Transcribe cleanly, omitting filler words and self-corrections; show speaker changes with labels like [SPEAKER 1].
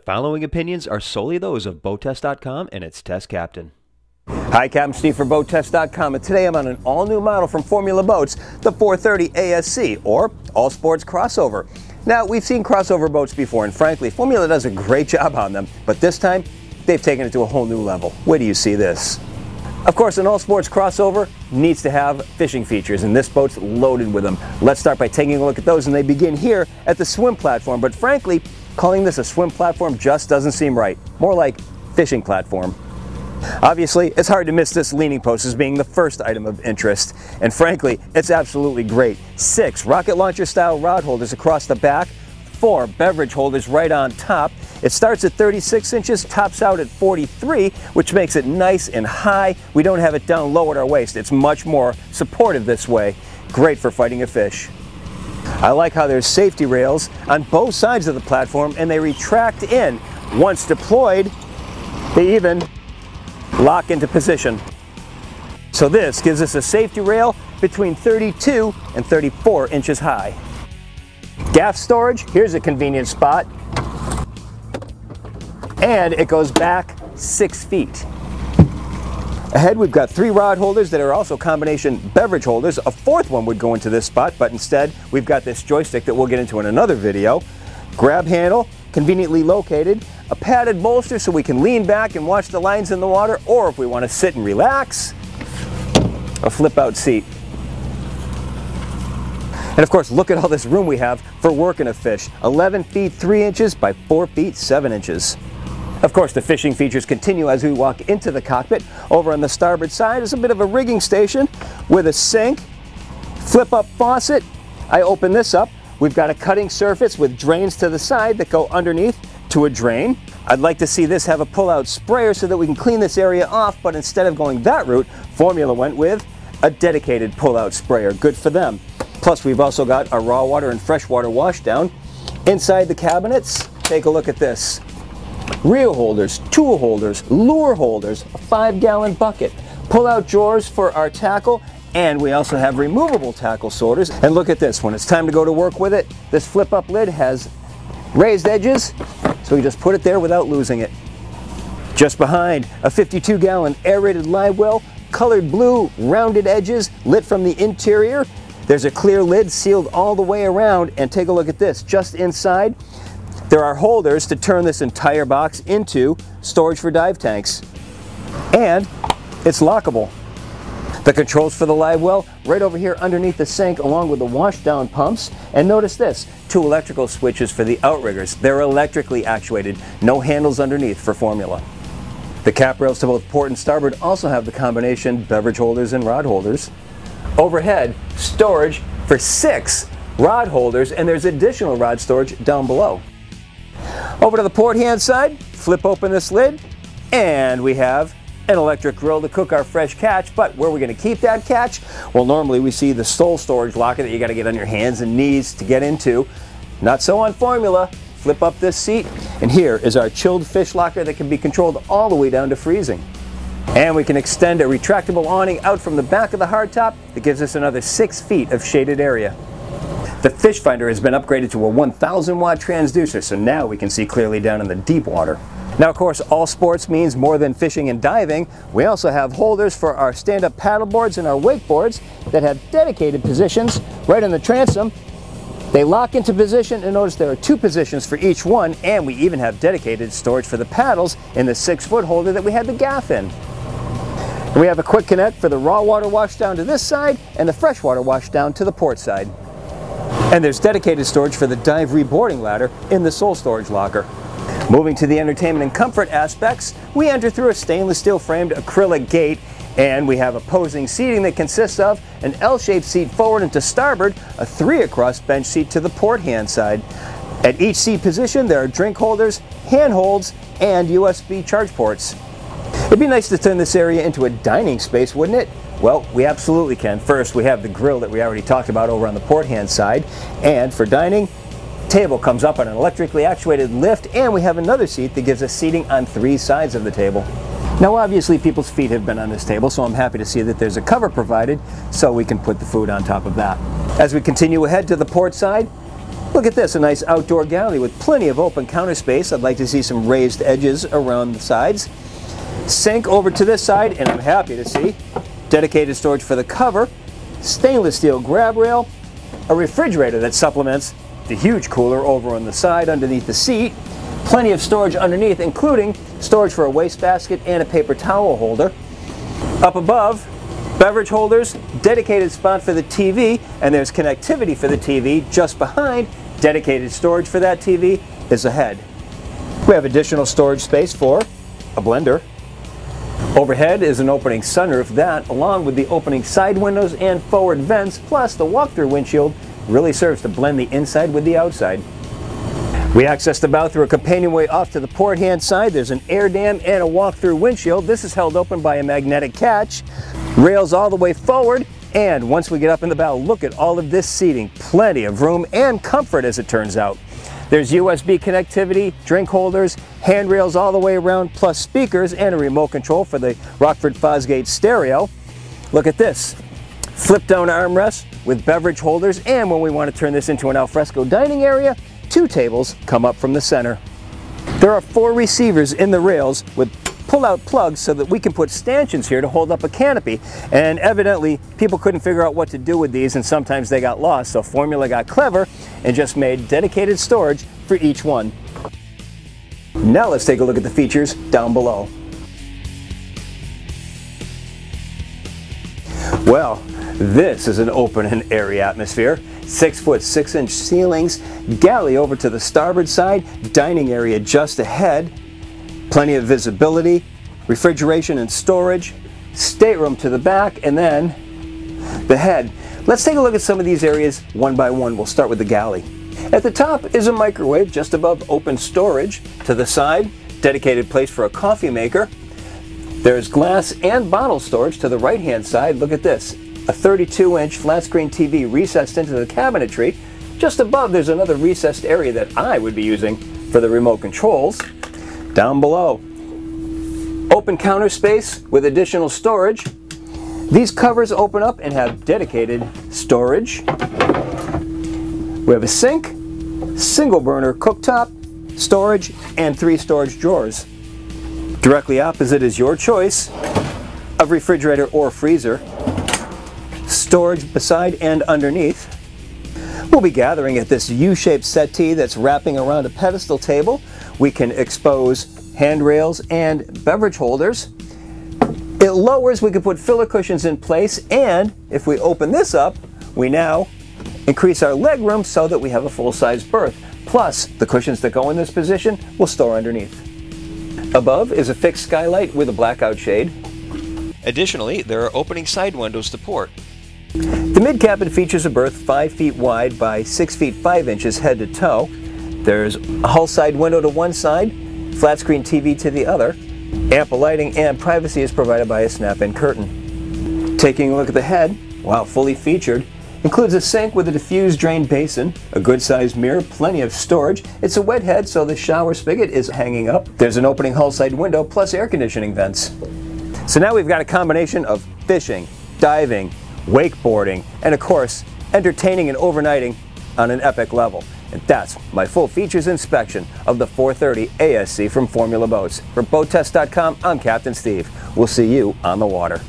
[SPEAKER 1] following opinions are solely those of BoatTest.com and its test captain.
[SPEAKER 2] Hi, Captain Steve for BoatTest.com, and today I'm on an all-new model from Formula Boats, the 430 ASC, or All Sports Crossover. Now, we've seen crossover boats before, and frankly, Formula does a great job on them, but this time, they've taken it to a whole new level. Where do you see this? Of course, an All Sports Crossover needs to have fishing features, and this boat's loaded with them. Let's start by taking a look at those, and they begin here at the swim platform, but frankly, calling this a swim platform just doesn't seem right. More like fishing platform. Obviously, it's hard to miss this leaning post as being the first item of interest, and frankly, it's absolutely great. 6 rocket launcher style rod holders across the back, 4 beverage holders right on top. It starts at 36 inches, tops out at 43, which makes it nice and high. We don't have it down low at our waist. It's much more supportive this way. Great for fighting a fish. I like how there's safety rails on both sides of the platform, and they retract in. Once deployed, they even lock into position. So this gives us a safety rail between 32 and 34 inches high. Gaff storage, here's a convenient spot. And it goes back 6 feet. Ahead we've got 3 rod holders that are also combination beverage holders. A 4th one would go into this spot, but instead we've got this joystick that we'll get into in another video. Grab handle, conveniently located. A padded bolster so we can lean back and watch the lines in the water, or if we want to sit and relax, a flip out seat. And of course, look at all this room we have for working a fish. 11 feet 3 inches by 4 feet 7 inches. Of course, the fishing features continue as we walk into the cockpit. Over on the starboard side is a bit of a rigging station with a sink, flip-up faucet. I open this up. We've got a cutting surface with drains to the side that go underneath to a drain. I'd like to see this have a pull-out sprayer so that we can clean this area off, but instead of going that route, Formula went with a dedicated pull-out sprayer. Good for them. Plus, we've also got a raw water and freshwater washdown. Inside the cabinets, take a look at this. Reel holders, tool holders, lure holders, a 5-gallon bucket, pull-out drawers for our tackle, and we also have removable tackle sorters. And look at this, when it's time to go to work with it, this flip-up lid has raised edges, so we just put it there without losing it. Just behind, a 52-gallon aerated live well, colored blue, rounded edges, lit from the interior. There's a clear lid sealed all the way around, and take a look at this, just inside. There are holders to turn this entire box into storage for dive tanks. And it's lockable. The controls for the live well right over here underneath the sink, along with the washdown pumps. And notice this, 2 electrical switches for the outriggers. They're electrically actuated, no handles underneath for Formula. The cap rails to both port and starboard also have the combination beverage holders and rod holders. Overhead, storage for 6 rod holders, and there's additional rod storage down below. Over to the port hand side, flip open this lid, and we have an electric grill to cook our fresh catch. But where are we going to keep that catch? Well, normally we see the sole storage locker that you got to get on your hands and knees to get into. Not so on Formula. Flip up this seat, and here is our chilled fish locker that can be controlled all the way down to freezing. And we can extend a retractable awning out from the back of the hardtop that gives us another 6 feet of shaded area. The fish finder has been upgraded to a 1,000 watt transducer, so now we can see clearly down in the deep water. Now, of course, all sports means more than fishing and diving. We also have holders for our stand-up paddle boards and our wakeboards that have dedicated positions right in the transom. They lock into position, and notice there are 2 positions for each one, and we even have dedicated storage for the paddles in the 6-foot holder that we had the gaff in. And we have a quick connect for the raw water washdown to this side and the freshwater washdown to the port side. And there's dedicated storage for the dive reboarding ladder in the sole storage locker. Moving to the entertainment and comfort aspects, we enter through a stainless steel framed acrylic gate, and we have opposing seating that consists of an L-shaped seat forward and to starboard, a 3-across bench seat to the port hand side. At each seat position there are drink holders, handholds, and USB charge ports. It'd be nice to turn this area into a dining space, wouldn't it? Well, we absolutely can. First, we have the grill that we already talked about over on the port hand side, and for dining, table comes up on an electrically actuated lift, and we have another seat that gives us seating on 3 sides of the table. Now, obviously people's feet have been on this table, so I'm happy to see that there's a cover provided so we can put the food on top of that. As we continue ahead to the port side, Look at this, a nice outdoor galley with plenty of open counter space. I'd like to see some raised edges around the sides. Sink over to this side, and I'm happy to see dedicated storage for the cover, stainless steel grab rail, a refrigerator that supplements the huge cooler over on the side underneath the seat, plenty of storage underneath, including storage for a wastebasket and a paper towel holder. Up above, beverage holders, dedicated spot for the TV, and there's connectivity for the TV. Just behind, dedicated storage for that TV is ahead. We have additional storage space for a blender. Overhead is an opening sunroof that, along with the opening side windows and forward vents, plus the walk-through windshield, really serves to blend the inside with the outside. We access the bow through a companionway off to the port-hand side. There's an air dam and a walk-through windshield. This is held open by a magnetic catch. Rails all the way forward, and once we get up in the bow, look at all of this seating. Plenty of room and comfort, as it turns out. There's USB connectivity, drink holders, handrails all the way around, plus speakers and a remote control for the Rockford Fosgate stereo. Look at this. Flip-down armrest with beverage holders, and when we want to turn this into an alfresco dining area, 2 tables come up from the center. There are 4 receivers in the rails with pull-out plugs so that we can put stanchions here to hold up a canopy, and evidently people couldn't figure out what to do with these, and sometimes they got lost, so Formula got clever and just made dedicated storage for each one. Now let's take a look at the features down below. Well, this is an open and airy atmosphere. 6-foot 6-inch ceilings, galley over to the starboard side, dining area just ahead, plenty of visibility, refrigeration and storage, stateroom to the back, and then the head. Let's take a look at some of these areas one by one. We'll start with the galley. At the top is a microwave just above open storage. To the side, dedicated place for a coffee maker. There's glass and bottle storage to the right-hand side. Look at this, a 32-inch flat-screen TV recessed into the cabinetry. Just above, there's another recessed area that I would be using for the remote controls. Down below, open counter space with additional storage. These covers open up and have dedicated storage. We have a sink, single burner cooktop, storage, and 3 storage drawers. Directly opposite is your choice of refrigerator or freezer. Storage beside and underneath. We'll be gathering at this U-shaped settee that's wrapping around a pedestal table. We can expose handrails and beverage holders. It lowers, we can put filler cushions in place, and if we open this up, we now increase our leg room so that we have a full-size berth. Plus, the cushions that go in this position will store underneath. Above is a fixed skylight with a blackout shade.
[SPEAKER 1] Additionally, there are opening side windows to port.
[SPEAKER 2] The mid-cabin features a berth 5 feet wide by 6 feet 5 inches head to toe. There's a hull side window to one side, flat screen TV to the other. Ample lighting and privacy is provided by a snap-in curtain. Taking a look at the head, wow, fully featured, includes a sink with a diffused drain basin, a good-sized mirror, plenty of storage. It's a wet head, so the shower spigot is hanging up. There's an opening hull side window plus air conditioning vents. So now we've got a combination of fishing, diving, wakeboarding, and of course, entertaining and overnighting on an epic level. And that's my full features inspection of the 430 ASC from Formula Boats. For BoatTest.com, I'm Captain Steve. We'll see you on the water.